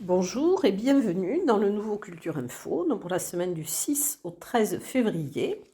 Bonjour et bienvenue dans le nouveau Culture Info, donc pour la semaine du 6 au 13 février.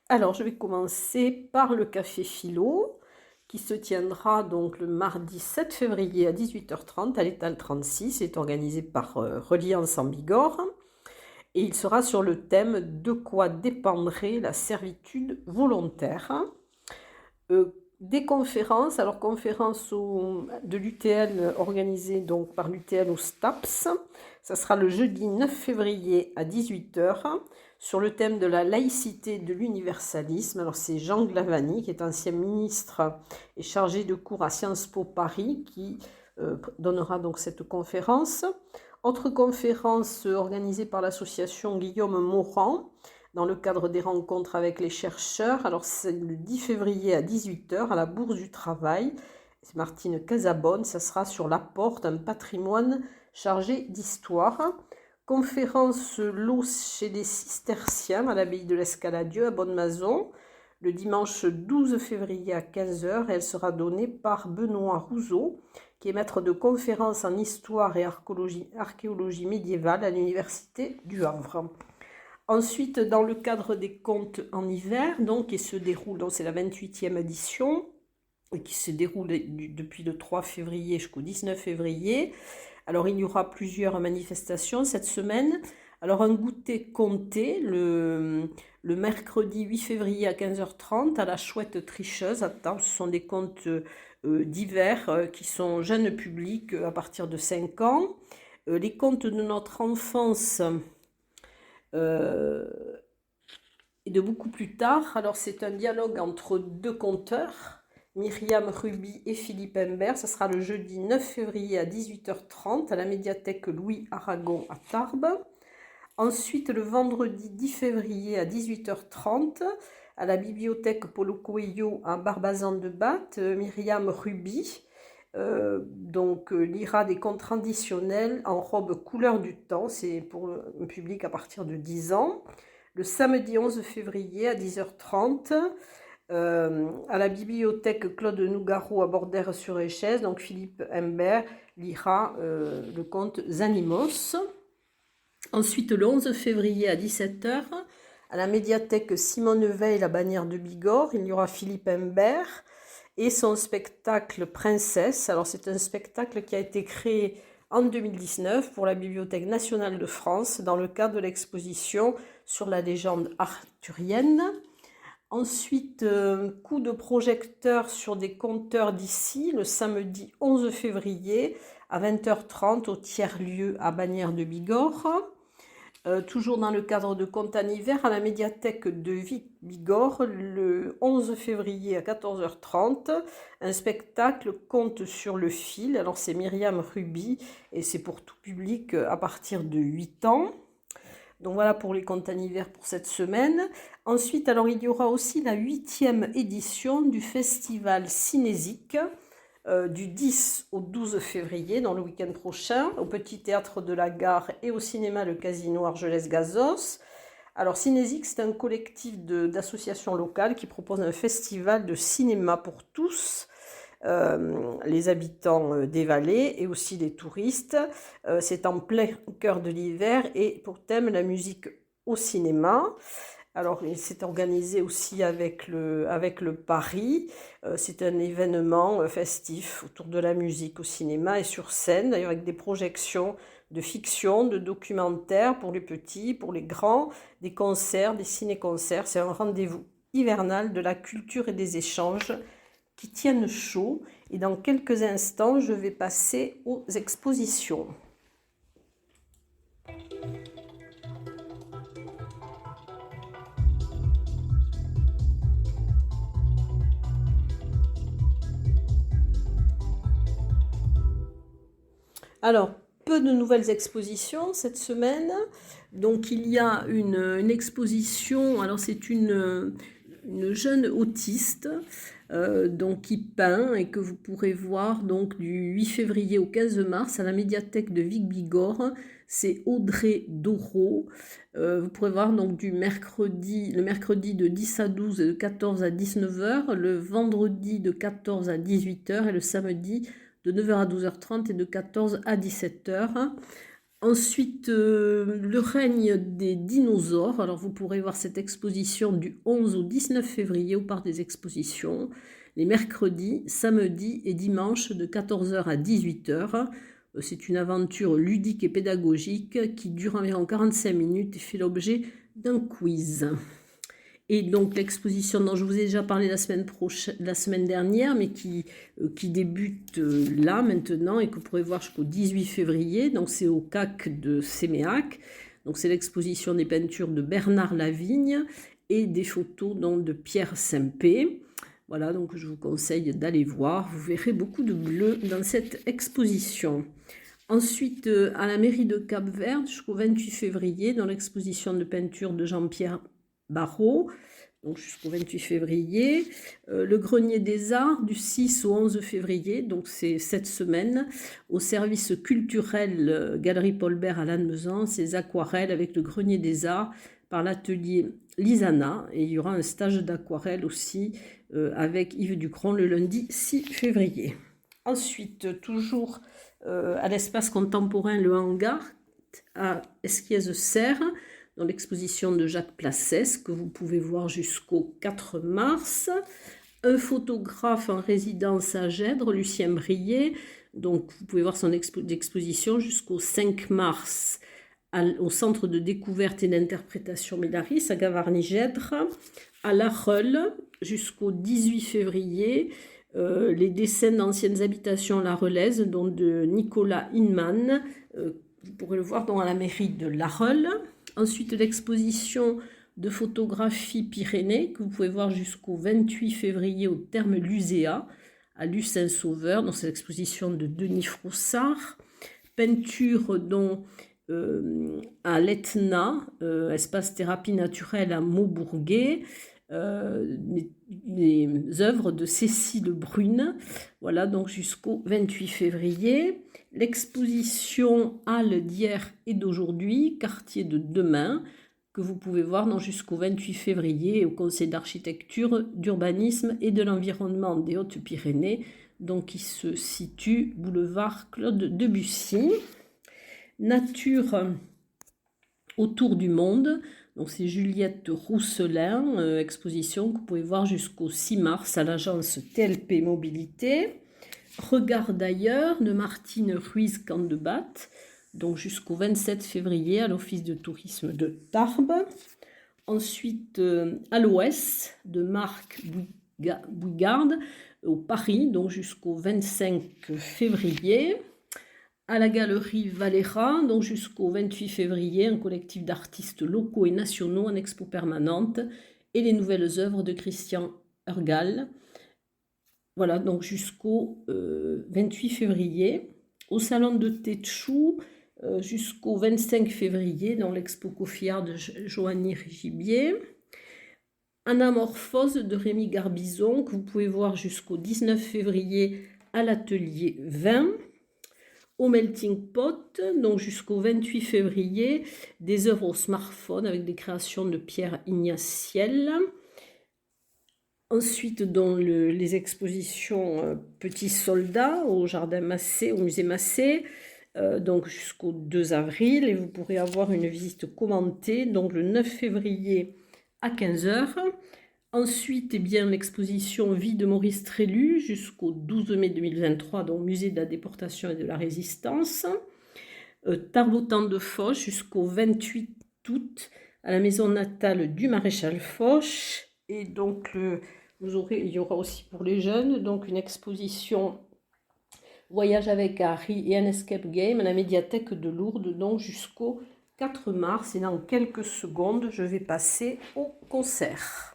Alors, je vais commencer par le café philo qui se tiendra donc le mardi 7 février à 18h30 à l'étal 36. Il est organisé par Reliance en Bigorre et il sera sur le thème de quoi dépendrait la servitude volontaire. Des conférences, alors conférence de l'UTL organisée donc par l'UTL au STAPS, ça sera le jeudi 9 février à 18h sur le thème de la laïcité de l'universalisme. Alors c'est Jean Glavany qui est ancien ministre et chargé de cours à Sciences Po Paris qui donnera donc cette conférence. Autre conférence organisée par l'association Guillaume Morand dans le cadre des rencontres avec les chercheurs. Alors c'est le 10 février à 18h à la Bourse du Travail. C'est Martine Casabonne, ça sera sur l'apport d'un patrimoine chargé d'histoire. Conférence l'eau chez les cisterciens à l'abbaye de l'Escaladieu à Bonne-Maison, le dimanche 12 février à 15h. Elle sera donnée par Benoît Rousseau, qui est maître de conférences en histoire et archéologie médiévale à l'université du Havre. Ensuite, dans le cadre des contes en hiver, donc, qui se déroule, donc c'est la 28e édition, et qui se déroule depuis le 3 février jusqu'au 19 février. Alors, il y aura plusieurs manifestations cette semaine. Alors, un goûter conté le mercredi 8 février à 15h30 à la Chouette Tricheuse à Tarbes. Ce sont des contes d'hiver qui sont jeunes publics à partir de 5 ans. Les contes de notre enfance et de beaucoup plus tard. Alors c'est un dialogue entre deux conteurs, Myriam Ruby et Philippe Imbert. Ça sera le jeudi 9 février à 18h30 à la médiathèque Louis Aragon à Tarbes. Ensuite, le vendredi 10 février à 18h30 à la bibliothèque Paulo Coelho à Barbazan-de-Bath, Myriam Ruby lira des contes traditionnels en robe couleur du temps. C'est pour un public à partir de 10 ans. Le samedi 11 février à 10h30 à la bibliothèque Claude Nougaro à Bordères-sur-Échez, donc Philippe Imbert lira le conte Zanimos. Ensuite, le 11 février à 17h, à la médiathèque Simone Veil, la Bannière de Bigorre, il y aura Philippe Imbert et son spectacle Princesse. Alors, c'est un spectacle qui a été créé en 2019 pour la Bibliothèque nationale de France dans le cadre de l'exposition sur la légende arthurienne. Ensuite, coup de projecteur sur des conteurs d'ici, le samedi 11 février à 20h30 au tiers-lieu à Bannière de Bigorre. Toujours dans le cadre de Contes en hiver à la médiathèque de Vic-Bigorre, le 11 février à 14h30, un spectacle Contes sur le fil. Alors c'est Myriam Ruby et c'est pour tout public à partir de 8 ans. Donc voilà pour les contes en hiver pour cette semaine. Ensuite, alors il y aura aussi la 8e édition du festival Cinésique du 10 au 12 février, dans le week-end prochain, au Petit Théâtre de la Gare et au cinéma Le Casino Argelès-Gazos. Alors Cinésique, c'est un collectif d'associations locales qui propose un festival de cinéma pour tous, les habitants des vallées et aussi les touristes. C'est en plein cœur de l'hiver et pour thème la musique au cinéma. Alors, il s'est organisé aussi avec le Paris. C'est un événement festif autour de la musique au cinéma et sur scène, d'ailleurs avec des projections de fiction, de documentaires pour les petits, pour les grands, des concerts, des ciné-concerts. C'est un rendez-vous hivernal de la culture et des échanges qui tiennent chaud. Et dans quelques instants, je vais passer aux expositions. Alors, peu de nouvelles expositions cette semaine. Donc, il y a une exposition, alors c'est une jeune autiste qui peint et que vous pourrez voir donc du 8 février au 15 mars à la médiathèque de Vic-Bigorre. C'est Audrey Doro. Vous pourrez voir donc le mercredi de 10 à 12 et de 14 à 19h, le vendredi de 14 à 18h et le samedi de 9h à 12h30 et de 14 à 17h. Ensuite, le règne des dinosaures. Alors, vous pourrez voir cette exposition du 11 au 19 février au Parc des Expositions, les mercredis, samedis et dimanches de 14h à 18h. C'est une aventure ludique et pédagogique qui dure environ 45 minutes et fait l'objet d'un quiz. Et donc l'exposition dont je vous ai déjà parlé la semaine dernière, mais qui débute là maintenant et que vous pourrez voir jusqu'au 18 février, donc c'est au CAC de Séméac. Donc c'est l'exposition des peintures de Bernard Lavigne et des photos donc, de Pierre Simpé. Voilà, donc je vous conseille d'aller voir. Vous verrez beaucoup de bleu dans cette exposition. Ensuite, à la mairie de Cap-Vert, jusqu'au 28 février, dans l'exposition de peinture de Jean-Pierre Barrault, donc jusqu'au 28 février. Le Grenier des Arts, du 6 au 11 février, donc c'est cette semaine, au service culturel Galerie Paul Bert à Lannemezan, ces aquarelles avec le Grenier des Arts par l'atelier Lisana. Et il y aura un stage d'aquarelle aussi avec Yves Ducron le lundi 6 février. Ensuite, toujours à l'espace contemporain Le Hangar, à Esquiez-Serre, dans l'exposition de Jacques Placès, que vous pouvez voir jusqu'au 4 mars. Un photographe en résidence à Gèdre, Lucien Brier, donc vous pouvez voir son exposition jusqu'au 5 mars au Centre de découverte et d'interprétation Mélaris à Gavarnie-Gèdre, à La Reule, jusqu'au 18 février, les dessins d'anciennes habitations larelaises, dont de Nicolas Hinman, vous pourrez le voir dans la mairie de La Reule. Ensuite, l'exposition de photographie Pyrénées, que vous pouvez voir jusqu'au 28 février au Therme Luséa, à Luce-Saint-Sauveur, dans cette exposition de Denis Froussard. Peinture dont à l'Etna, espace thérapie naturelle à Maubourguet, les œuvres de Cécile Brune, voilà donc jusqu'au 28 février. L'exposition Halles d'hier et d'aujourd'hui, quartier de demain, que vous pouvez voir jusqu'au 28 février au Conseil d'architecture, d'urbanisme et de l'environnement des Hautes-Pyrénées, donc qui se situe boulevard Claude Debussy. Nature autour du monde, donc c'est Juliette Rousselin, exposition que vous pouvez voir jusqu'au 6 mars à l'agence TLP Mobilité. Regard d'ailleurs de Martine Ruiz-Candebat, donc jusqu'au 27 février à l'Office de tourisme de Tarbes. Ensuite, à l'Ouest de Marc Bouigarde au Paris, donc jusqu'au 25 février. À la Galerie Valera, donc jusqu'au 28 février, un collectif d'artistes locaux et nationaux en expo permanente et les nouvelles œuvres de Christian Ergal. Voilà, donc jusqu'au 28 février. Au Salon de Tétchou, jusqu'au 25 février, dans l'expo Coffillard de Joanny Gibier. Anamorphose de Rémi Garbizon, que vous pouvez voir jusqu'au 19 février à l'atelier 20. Au Melting Pot, donc jusqu'au 28 février, des œuvres au smartphone avec des créations de Pierre Ignatiel. Ensuite, dans les expositions Petits Soldats au Jardin Massé, au musée Massé, donc jusqu'au 2 avril. Et vous pourrez avoir une visite commentée, donc le 9 février à 15h. Ensuite, eh bien, l'exposition Vie de Maurice Trélu jusqu'au 12 mai 2023, donc musée de la déportation et de la résistance. Tarbes-au-Temps de Foch jusqu'au 28 août à la maison natale du maréchal Foch. Et donc, il y aura aussi pour les jeunes donc une exposition Voyage avec Harry et un escape game à la médiathèque de Lourdes, donc jusqu'au 4 mars. Et dans quelques secondes, je vais passer au concert.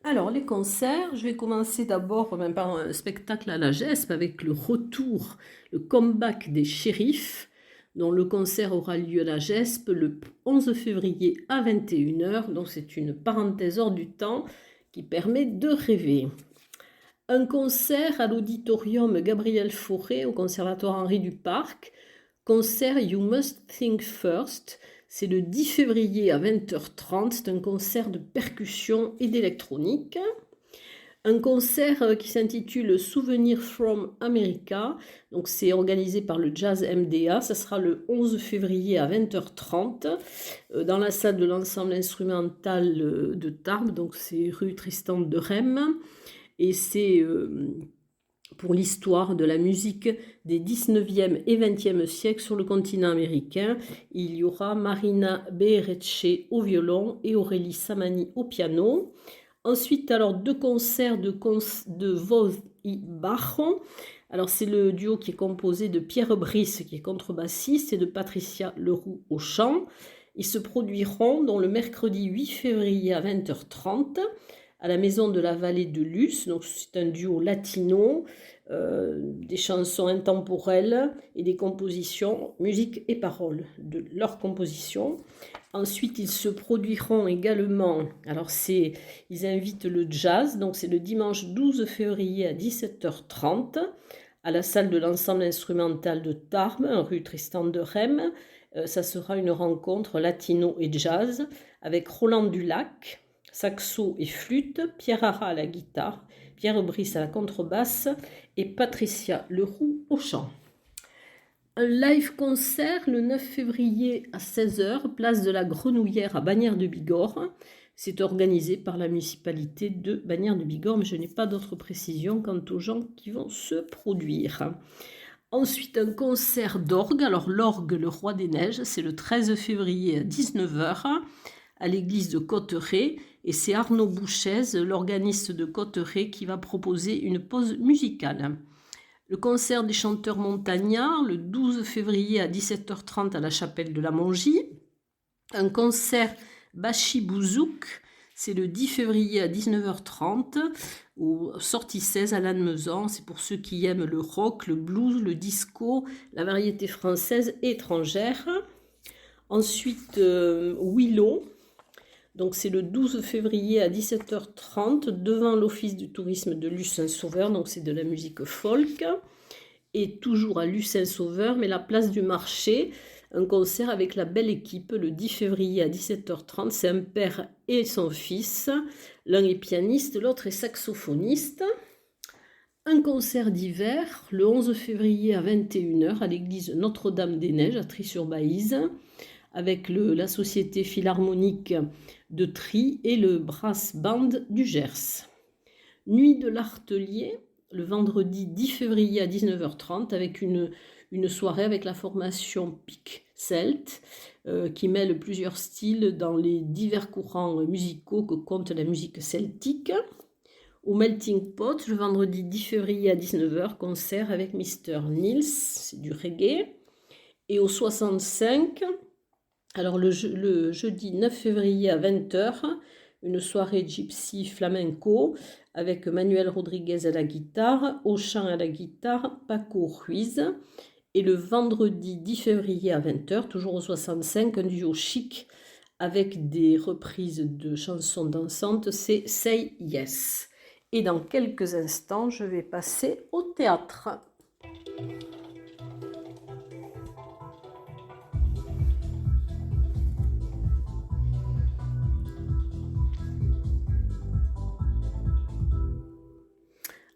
Alors, les concerts, je vais commencer d'abord par un spectacle à la GESP avec le retour, le comeback des Shérifs, dont le concert aura lieu à la GESP le 11 février à 21h. Donc, c'est une parenthèse hors du temps qui permet de rêver. Un concert à l'auditorium Gabriel Fauré au Conservatoire Henri Duparc, concert You Must Think First. C'est le 10 février à 20h30. C'est un concert de percussion et d'électronique. Un concert qui s'intitule Souvenir from America. Donc c'est organisé par le Jazz MDA. Ça sera le 11 février à 20h30 dans la salle de l'ensemble instrumental de Tarbes. Donc c'est rue Tristan de Rheims. Et c'est pour l'histoire de la musique des 19e et 20e siècles sur le continent américain. Il y aura Marina Berecce au violon et Aurélie Samani au piano. Ensuite, alors, deux concerts de Voz y Bajo. Alors, c'est le duo qui est composé de Pierre Brice, qui est contrebassiste, et de Patricia Leroux au chant. Ils se produiront donc, le mercredi 8 février à 20h30 à la Maison de la Vallée de Luce. Donc, c'est un duo latino, des chansons intemporelles et des compositions, musique et paroles de leurs compositions. Ensuite, ils se produiront également, alors ils invitent le jazz, donc c'est le dimanche 12 février à 17h30 à la salle de l'ensemble instrumental de Tarbes, rue Tristan de Rheims. Ça sera une rencontre latino et jazz avec Roland Dulac, saxo et flûte, Pierre Hara à la guitare, Pierre Brice à la contrebasse et Patricia Leroux au chant. Un live concert le 9 février à 16h, place de la Grenouillère à Bagnères de Bigorre. C'est organisé par la municipalité de Bagnères de Bigorre, mais je n'ai pas d'autres précisions quant aux gens qui vont se produire. Ensuite, un concert d'orgue. Alors, l'orgue Le Roi des Neiges, c'est le 13 février à 19h à l'église de Cotteret. Et c'est Arnaud Bouchez, l'organiste de Cotteret, qui va proposer une pause musicale. Le concert des chanteurs montagnards, le 12 février à 17h30 à la chapelle de la Mongie. Un concert Bachi Bouzouk, c'est le 10 février à 19h30 au sortie 16 à Lannemezan. C'est pour ceux qui aiment le rock, le blues, le disco, la variété française et étrangère. Ensuite, Willow. Donc c'est le 12 février à 17h30 devant l'office du tourisme de Luce-Saint-Sauveur. Donc c'est de la musique folk. Et toujours à Luce-Saint-Sauveur, mais la place du marché, un concert avec la belle équipe le 10 février à 17h30. C'est un père et son fils. L'un est pianiste, l'autre est saxophoniste. Un concert d'hiver le 11 février à 21h à l'église Notre-Dame-des-Neiges à Trie-sur-Baïse, avec la Société Philharmonique de Trie et le Brass Band du Gers. Nuit de l'Artelier, le vendredi 10 février à 19h30, avec une soirée avec la formation Pic Celt, qui mêle plusieurs styles dans les divers courants musicaux que compte la musique celtique. Au Melting Pot, le vendredi 10 février à 19h, concert avec Mr. Nils, c'est du reggae. Et au 65, alors le jeudi 9 février à 20h, une soirée gypsy flamenco avec Manuel Rodriguez à la guitare, au chant à la guitare, Paco Ruiz. Et le vendredi 10 février à 20h, toujours au 65, un duo chic avec des reprises de chansons dansantes, c'est Say Yes. Et dans quelques instants, je vais passer au théâtre.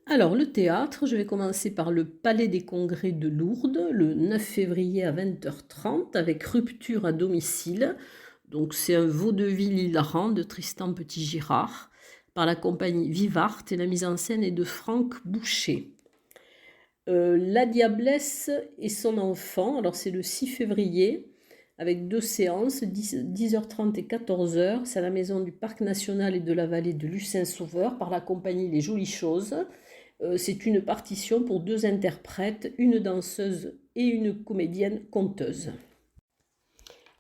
Alors, le théâtre, je vais commencer par le Palais des Congrès de Lourdes, le 9 février à 20h30, avec Rupture à domicile. Donc, c'est un vaudeville hilarant de Tristan Petit-Girard, par la compagnie Vivart, et la mise en scène est de Franck Boucher. La Diablesse et son enfant, alors c'est le 6 février, avec 2 séances, 10h30 et 14h, c'est à la Maison du Parc National et de la Vallée de Luce-Saint-Sauveur, par la compagnie Les Jolies Choses. C'est une partition pour 2 interprètes, une danseuse et une comédienne conteuse.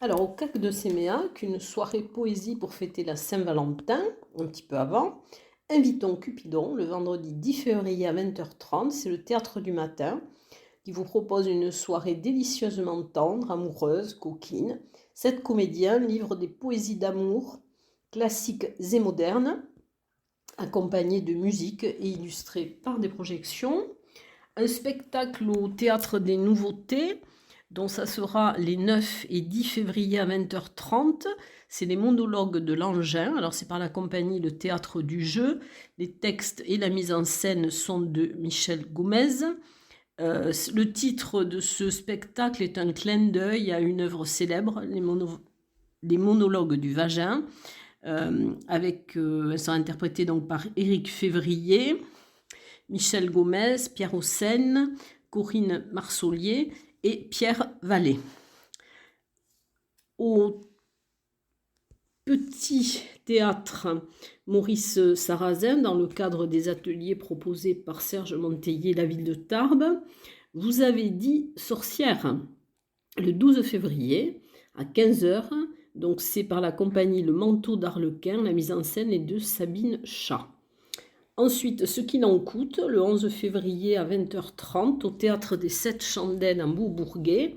Alors, au CAC de Séméac, une soirée poésie pour fêter la Saint-Valentin, un petit peu avant. Invitons Cupidon, le vendredi 10 février à 20h30, c'est le Théâtre du Matin, qui vous propose une soirée délicieusement tendre, amoureuse, coquine. 7 comédiens livrent des poésies d'amour, classiques et modernes, accompagnées de musique et illustrées par des projections. Un spectacle au Théâtre des Nouveautés, Donc ça sera les 9 et 10 février à 20h30. C'est les monologues de l'Engin. Alors c'est par la compagnie Le Théâtre du Jeu. Les textes et la mise en scène sont de Michel Gomez. Le titre de ce spectacle est un clin d'œil à une œuvre célèbre, les monologues du vagin. Elles sont interprétées donc par Éric Février, Michel Gomez, Pierre Haussène, Corinne Marsolier et Pierre Vallée. Au petit théâtre Maurice Sarrazin, dans le cadre des ateliers proposés par Serge Monteiller, la ville de Tarbes, vous avez dit Sorcière, le 12 février à 15h. Donc c'est par la compagnie Le Manteau d'Arlequin, la mise en scène est de Sabine Chat. Ensuite, Ce qu'il en coûte, le 11 février à 20h30 au Théâtre des 7 Chandelles en Beaubourguais,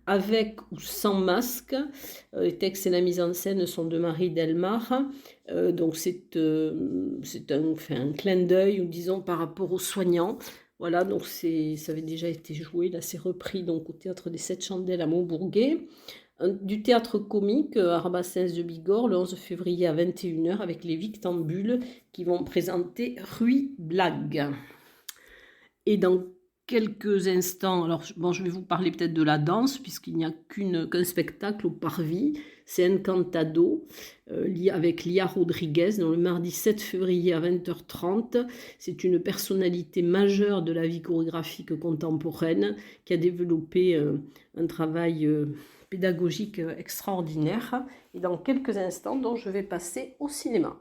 avec ou sans masque. Les textes et la mise en scène sont de Marie Delmar. Donc c'est un clin d'œil, ou disons par rapport aux soignants. Voilà, donc ça avait déjà été joué, là c'est repris donc au Théâtre des 7 Chandelles à Montbourguet. Du théâtre comique à Rabassens de Bigorre le 11 février à 21h avec les Victambules qui vont présenter Ruy Blague. Et dans quelques instants, alors bon, je vais vous parler peut-être de la danse puisqu'il n'y a qu'un spectacle au Parvis, c'est Encantado avec Lia Rodriguez dans le mardi 7 février à 20h30. C'est une personnalité majeure de la vie chorégraphique contemporaine qui a développé un travail pédagogique extraordinaire. Et dans quelques instants, donc, je vais passer au cinéma.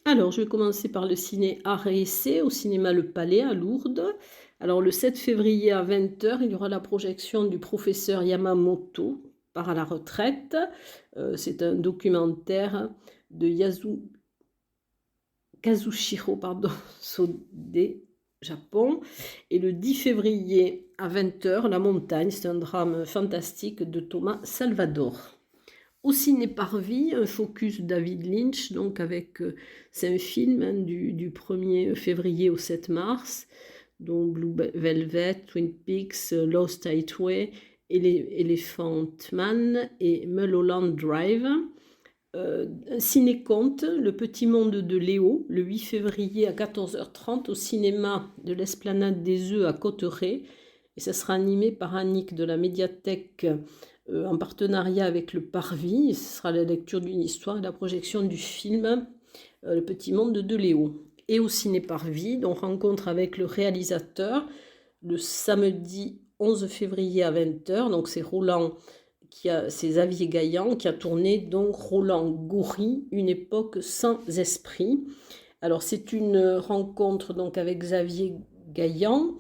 Alors, je vais commencer par le ciné Art et Essai au cinéma Le Palais à Lourdes. Alors, le 7 février à 20h, il y aura la projection du professeur Yamamoto, part à la retraite. C'est un documentaire de Kazushiro Sode, Japon. Et le 10 février à 20h, La Montagne, c'est un drame fantastique de Thomas Salvador. Au ciné Parvis, un focus David Lynch, donc avec 5 films du 1er février au 7 mars, dont Blue Velvet, Twin Peaks, Lost Highway, Elephant Man et Mulholland Drive. Ciné-Conte, Le Petit Monde de Léo, le 8 février à 14h30 au cinéma de l'Esplanade des Œufs à Cotteret. Et ça sera animé par Annick de la médiathèque en partenariat avec le Parvis. Ce sera la lecture d'une histoire et la projection du film Le Petit Monde de Léo. Et au ciné Parvis, donc rencontre avec le réalisateur le samedi 11 février à 20h. Donc c'est Roland c'est Xavier Gaillan qui a tourné donc Roland Goury, Une époque sans esprit. Alors c'est une rencontre donc avec Xavier Gaillan.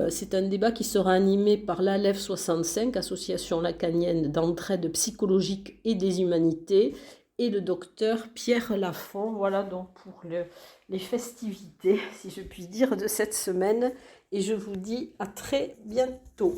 C'est un débat qui sera animé par l'ALEF 65, Association lacanienne d'entraide psychologique et des humanités, et le docteur Pierre Lafont. Voilà donc pour les festivités, si je puis dire, de cette semaine. Et je vous dis à très bientôt.